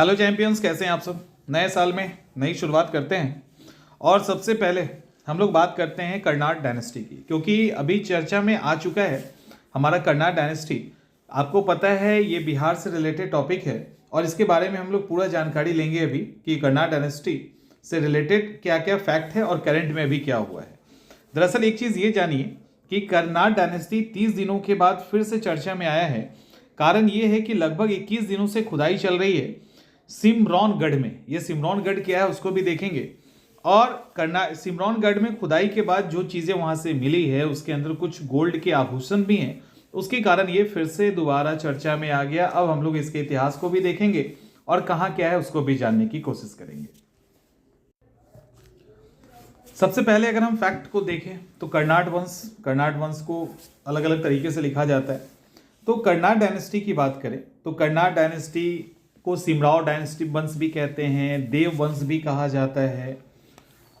Hello champions, कैसे हैं आप सब। नए साल में नई शुरुआत करते हैं और सबसे पहले हम लोग बात करते हैं कर्नाट डायनेस्टी की, क्योंकि अभी चर्चा में आ चुका है हमारा कर्नाट डायनेस्टी। आपको पता है ये बिहार से रिलेटेड टॉपिक है और इसके बारे में हम लोग पूरा जानकारी लेंगे अभी कि कर्नाट डायनेस्टी से रिलेटेड क्या क्या फैक्ट है और करंट में अभी क्या हुआ है। दरअसल एक चीज़ ये जानिए कि कर्नाट डायनेस्टी 30 दिनों के बाद फिर से चर्चा में आया है। कारण ये है कि लगभग 21 दिनों से खुदाई चल रही है सिमरौनगढ़ में। ये सिमरौनगढ़ क्या है उसको भी देखेंगे। और सिमरौनगढ़ में खुदाई के बाद जो चीज़ें वहाँ से मिली है उसके अंदर कुछ गोल्ड के आभूषण भी हैं, उसके कारण ये फिर से दोबारा चर्चा में आ गया। अब हम लोग इसके इतिहास को भी देखेंगे और कहाँ क्या है उसको भी जानने की कोशिश करेंगे। सबसे पहले अगर हम फैक्ट को देखें तो कर्नाट वंश को अलग अलग तरीके से लिखा जाता है। तो कर्नाट डायनेस्टी की बात करें तो कर्नाट डायनेस्टी को सिमराव डायनेस्टी वंश भी कहते हैं, देव वंश भी कहा जाता है।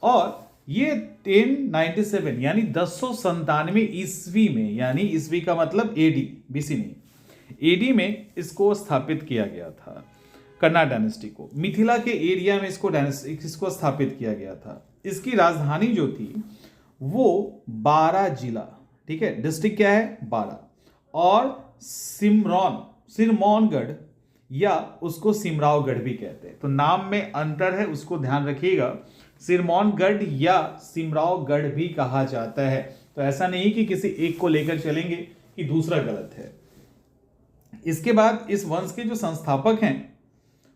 और ये 1097 यानी 1097 ईस्वी में, यानी ईस्वी का मतलब एडी, बीसी नहीं, एडी में इसको स्थापित किया गया था। कर्नाट डायनेस्टी को मिथिला के एरिया में इसको स्थापित किया गया था। इसकी राजधानी जो थी वो 12 जिला, ठीक है, डिस्ट्रिक्ट क्या है 12, और सिरमौनगढ़ या उसको सिमरावगढ़ भी कहते हैं। तो नाम में अंतर है, उसको ध्यान रखिएगा। सिरमौनगढ़ या सिमरावगढ़ भी कहा जाता है। तो ऐसा नहीं कि किसी एक को लेकर चलेंगे कि दूसरा गलत है। इसके बाद इस वंश के जो संस्थापक हैं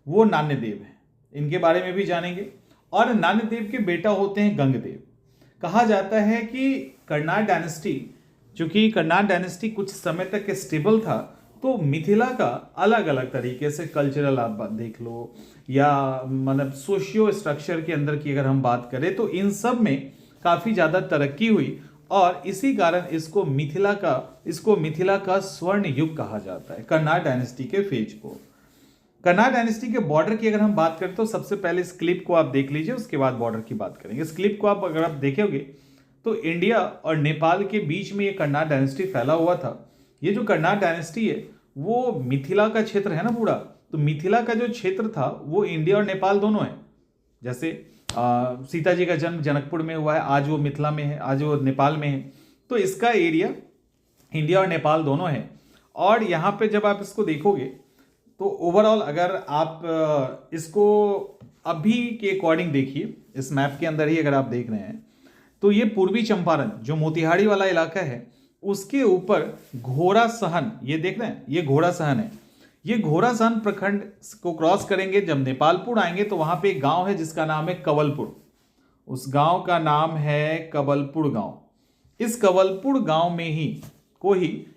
वो नान्यदेव हैं, इनके बारे में भी जानेंगे। और नान्यदेव के बेटा होते हैं गंगदेव। कहा जाता है कि कर्नाट डायनेस्टी, चूंकि कर्नाट डायनेस्टी कुछ समय तक स्टेबल था, तो मिथिला का अलग अलग तरीके से कल्चरल आप देख लो या मतलब सोशियो स्ट्रक्चर के अंदर की अगर हम बात करें तो इन सब में काफ़ी ज़्यादा तरक्की हुई और इसी कारण इसको मिथिला का स्वर्ण युग कहा जाता है, कर्नाट डायनेस्टी के फेज को। कर्नाट डायनेस्टी के बॉर्डर की अगर हम बात करें तो सबसे पहले इस क्लिप को आप देख लीजिए, उसके बाद बॉर्डर की बात करेंगे। इस क्लिप को अगर आप देखोगे तो इंडिया और नेपाल के बीच में ये कर्नाट डायनेस्टी फैला हुआ था। ये जो कर्नाट डायनेस्टी है वो मिथिला का क्षेत्र है ना पूरा, तो मिथिला का जो क्षेत्र था वो इंडिया और नेपाल दोनों है। जैसे सीता जी का जन्म जनकपुर में हुआ है, आज वो मिथिला में है, आज वो नेपाल में है। तो इसका एरिया इंडिया और नेपाल दोनों है। और यहाँ पे जब आप इसको देखोगे तो ओवरऑल अगर आप इसको अभी के अकॉर्डिंग देखिए, इस मैप के अंदर ही अगर आप देख रहे हैं तो ये पूर्वी चंपारण जो मोतिहारी वाला इलाका है उसके ऊपर घोड़ासहन, ये देख रहे हैं, ये घोड़ासहन है। ये घोड़ासहन प्रखंड को क्रॉस करेंगे, जब नेपालपुर आएंगे तो वहां पे एक गांव है जिसका नाम है कवलपुर। उस गांव का नाम है कवलपुर गांव। इस कवलपुर गांव में ही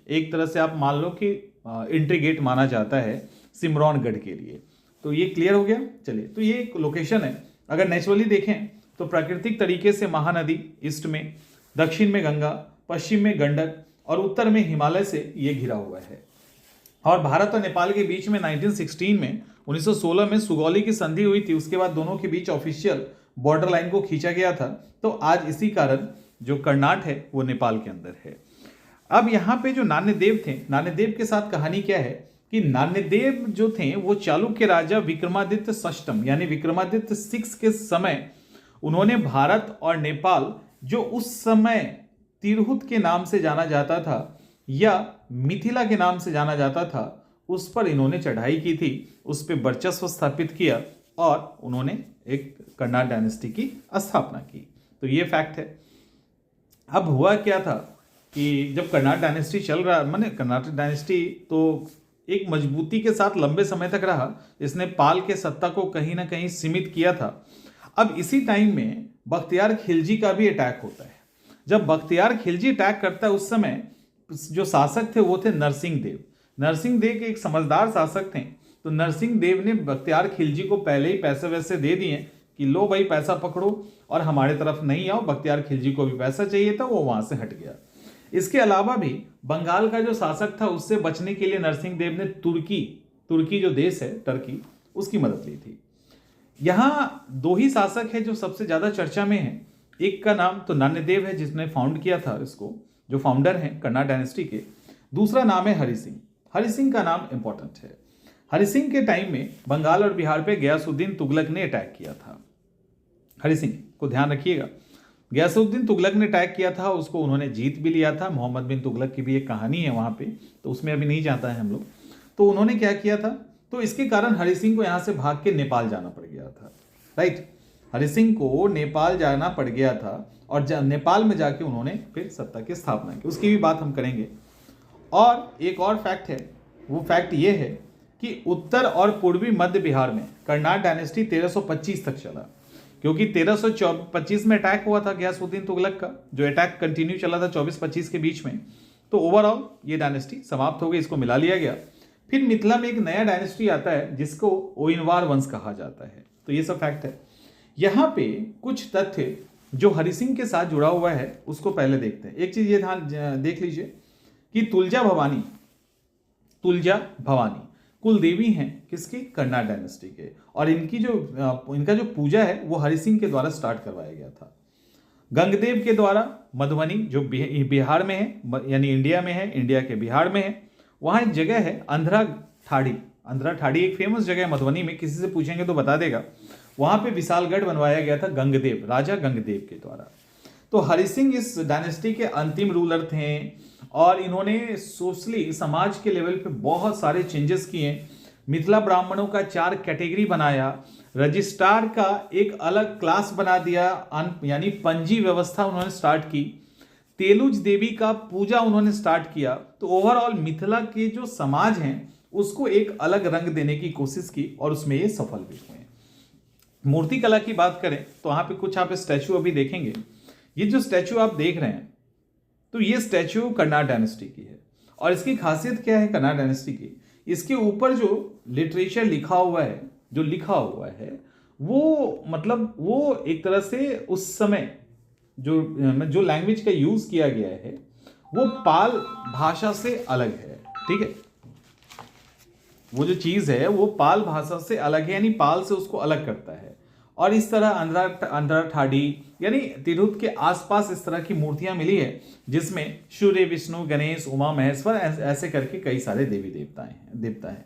एक तरह से आप मान लो कि एंट्री गेट माना जाता है सिमरौनगढ़ के लिए। तो ये क्लियर हो गया। चलिए, तो ये एक लोकेशन है। अगर नेचुरली देखें तो प्राकृतिक तरीके से महानदी ईस्ट में, दक्षिण में गंगा, पश्चिम में गंडक और उत्तर में हिमालय से ये घिरा हुआ है। और भारत और नेपाल के बीच में 1916 में सुगौली की संधि हुई थी। उसके बाद दोनों के बीच ऑफिशियल बॉर्डर लाइन को खींचा गया था। तो आज इसी कारण जो कर्नाट है वो नेपाल के अंदर है। अब यहाँ पे जो नान्यदेव थे, नान्यदेव के साथ कहानी क्या है कि नान्यदेव जो थे वो चालुक्य राजा विक्रमादित्य षष्ठम यानी विक्रमादित्य 6 के समय उन्होंने भारत और नेपाल, जो उस समय तिरहुत के नाम से जाना जाता था या मिथिला के नाम से जाना जाता था, उस पर इन्होंने चढ़ाई की थी, उस पर वर्चस्व स्थापित किया और उन्होंने एक कर्नाट डायनेस्टी की स्थापना की। तो ये फैक्ट है। अब हुआ क्या था कि जब कर्नाट डायनेस्टी चल रहा, माने कर्नाट डायनेस्टी तो एक मजबूती के साथ लंबे समय तक रहा, इसने पाल के सत्ता को कहीं ना कहीं सीमित किया था। अब इसी टाइम में बख्तियार खिलजी का भी अटैक होता है। जब बख्तियार खिलजी अटैक करता है उस समय जो शासक थे वो थे नरसिंह देव। नरसिंह देव एक समझदार शासक थे। तो नरसिंह देव ने बख्तियार खिलजी को पहले ही पैसे वैसे दे दिए कि लो भाई पैसा पकड़ो और हमारे तरफ नहीं आओ। बख्तियार खिलजी को भी पैसा चाहिए था, वो वहां से हट गया। इसके अलावा भी बंगाल का जो शासक था उससे बचने के लिए नरसिंह देव ने तुर्की जो देश है टर्की, उसकी मदद ली थी। यहाँ दो ही शासक है जो सबसे ज्यादा चर्चा में है। एक का नाम तो नान्यदेव है जिसने फाउंड किया था इसको, जो फाउंडर हैं कर्नाट डायनेस्टी के। दूसरा नाम है हरि सिंह। हरि सिंह का नाम इंपॉर्टेंट है। हरि सिंह के टाइम में बंगाल और बिहार पे गयासुद्दीन तुगलक ने अटैक किया था। हरि सिंह को ध्यान रखिएगा, गयासुद्दीन तुगलक ने अटैक किया था, उसको उन्होंने जीत भी लिया था। मोहम्मद बिन तुगलक की भी एक कहानी है वहाँ पे, तो उसमें अभी नहीं जाता है हम लोग। तो उन्होंने क्या किया था, तो इसके कारण हरि सिंह को यहाँ से भाग के नेपाल जाना पड़ गया था। राइट, हरि सिंह को नेपाल जाना पड़ गया था और नेपाल में जाके उन्होंने फिर सत्ता की स्थापना की, उसकी भी बात हम करेंगे। और एक और फैक्ट है, वो फैक्ट ये है कि उत्तर और पूर्वी मध्य बिहार में कर्नाट डायनेस्टी 1325 तक चला, क्योंकि 1325 में अटैक हुआ था गयासुद्दीन तुगलक का, जो अटैक कंटिन्यू चला था 24-25 के बीच में। तो ओवरऑल ये डायनेस्टी समाप्त हो गई, इसको मिला लिया गया। फिर मिथिला में एक नया डायनेस्टी आता है जिसको ओइनवार वंश कहा जाता है। तो ये सब फैक्ट है। यहाँ पे कुछ तथ्य जो हरि सिंह के साथ जुड़ा हुआ है उसको पहले देखते हैं। एक चीज ये ध्यान देख लीजिए कि तुलजा भवानी कुल देवी हैं किसकी, कर्नाट डायनेस्टी के, और इनका जो पूजा है वो हरि सिंह के द्वारा स्टार्ट करवाया गया था। गंगदेव के द्वारा मधुबनी जो बिहार में है, यानी इंडिया में है, इंडिया के बिहार में है, वहाँ एक जगह है अंधरा ठाड़ी एक फेमस जगह है मधुबनी में, किसी से पूछेंगे तो बता देगा। वहाँ पे विशालगढ़ बनवाया गया था राजा गंगदेव के द्वारा। तो हरि सिंह इस डायनेस्टी के अंतिम रूलर थे और इन्होंने सोशली समाज के लेवल पे बहुत सारे चेंजेस किए। मिथिला ब्राह्मणों का 4 कैटेगरी बनाया, रजिस्ट्रार का एक अलग क्लास बना दिया, यानी पंजी व्यवस्था उन्होंने स्टार्ट की, तेलुज देवी का पूजा उन्होंने स्टार्ट किया। तो ओवरऑल मिथिला के जो समाज हैं उसको एक अलग रंग देने की कोशिश की और उसमें ये सफल भी हुए। मूर्ति कला की बात करें तो वहां पे कुछ आप स्टैचू अभी देखेंगे। ये जो स्टैचू आप देख रहे हैं, तो ये स्टैचू कर्नाट डायनेस्टी की है। और इसकी खासियत क्या है कर्नाट डायनेस्टी की, इसके ऊपर जो लिटरेचर लिखा हुआ है वो मतलब वो एक तरह से उस समय जो लैंग्वेज का यूज किया गया है वो पाल भाषा से अलग है। ठीक है, वो जो चीज है वो पाल भाषा से अलग है, यानी पाल से उसको अलग करता है। और इस तरह अंधरा ठाड़ी यानी तिरहुत के आसपास इस तरह की मूर्तियां मिली है जिसमें सूर्य, विष्णु, गणेश, उमा महेश्वर ऐसे करके कई सारे देवी देवता हैं।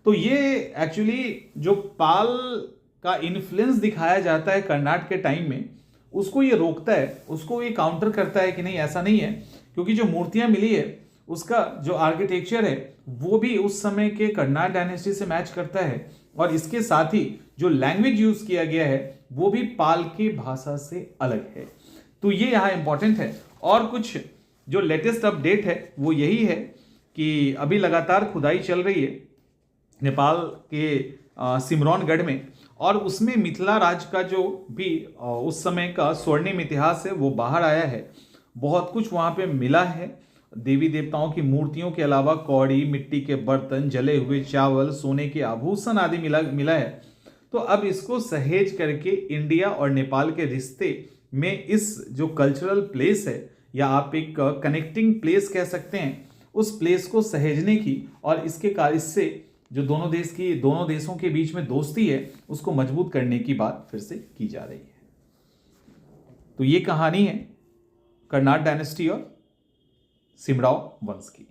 तो ये एक्चुअली जो पाल का इन्फ्लुएंस दिखाया जाता है कर्नाट के टाइम में, उसको ये रोकता है, उसको ये काउंटर करता है कि नहीं ऐसा नहीं है, क्योंकि जो मूर्तियां मिली है उसका जो आर्किटेक्चर है वो भी उस समय के कर्नाट डायनेस्टी से मैच करता है। और इसके साथ ही जो लैंग्वेज यूज किया गया है वो भी पाल की भाषा से अलग है। तो ये यहाँ इंपॉर्टेंट है। और कुछ जो लेटेस्ट अपडेट है वो यही है कि अभी लगातार खुदाई चल रही है नेपाल के सिमरौनगढ़ में, और उसमें मिथिला राज का जो भी उस समय का स्वर्णिम इतिहास है वो बाहर आया है। बहुत कुछ वहाँ पे मिला है, देवी देवताओं की मूर्तियों के अलावा कौड़ी, मिट्टी के बर्तन, जले हुए चावल, सोने के आभूषण आदि मिला है। तो अब इसको सहेज करके इंडिया और नेपाल के रिश्ते में इस जो कल्चरल प्लेस है, या आप एक कनेक्टिंग प्लेस कह सकते हैं, उस प्लेस को सहेजने की और इससे जो दोनों देशों के बीच में दोस्ती है उसको मजबूत करने की बात फिर से की जा रही है। तो ये कहानी है कर्नाट डायनेस्टी और सिमराव वंश की।